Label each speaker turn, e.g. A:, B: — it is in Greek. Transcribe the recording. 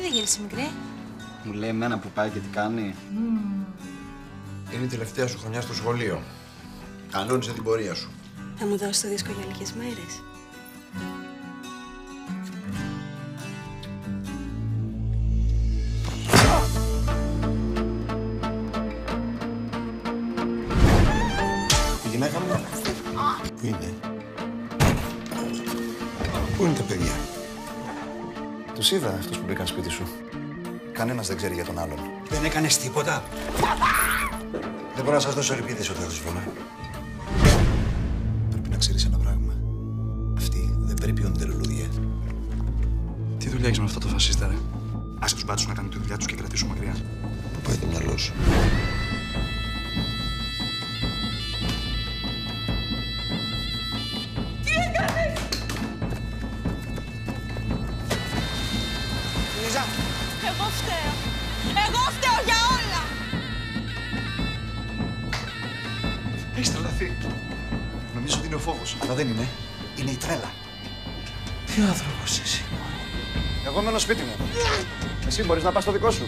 A: δεν γύρισε, μικρή?
B: Μου λέει εμένα που πάει και τι κάνει.
C: Είναι η τελευταία σου χρονιά στο σχολείο. Κανόνισε την πορεία σου.
D: Θα μου δώσεις το δίσκο για λίγες μέρες.
C: Η γυναίκα μου. Πού είναι? Πού είναι τα παιδιά?
E: Τους είδα αυτούς που μπήκαν σπίτι σου. Κανένας δεν ξέρει για τον άλλον.
C: Δεν έκανες τίποτα. Δεν μπορώ να σας δώσω ελπίδες ότι θα τους βρούμε.
E: Πρέπει να ξέρεις ένα πράγμα. Αυτοί δεν περιποιούνται λουλούδια.
F: Τι δουλειά έχεις με αυτό το φασίστα, ρε? Άσε τους μπάτσους να κάνουν τη δουλειά τους και κρατήσου μακριά.
C: Πού πάει το μυαλό σου?
A: Τι έκανες!
C: Λίζα!
A: Εγώ φταίω. Εγώ φταίω για όλα.
E: Έχεις τρελαθεί. Νομίζω ότι είναι ο φόβος. Αλλά δεν είναι. Είναι η τρέλα.
C: Τι άνθρωπος είσαι?
E: Εγώ μένω σπίτι μου. Εσύ μπορείς να πας στο δικό σου.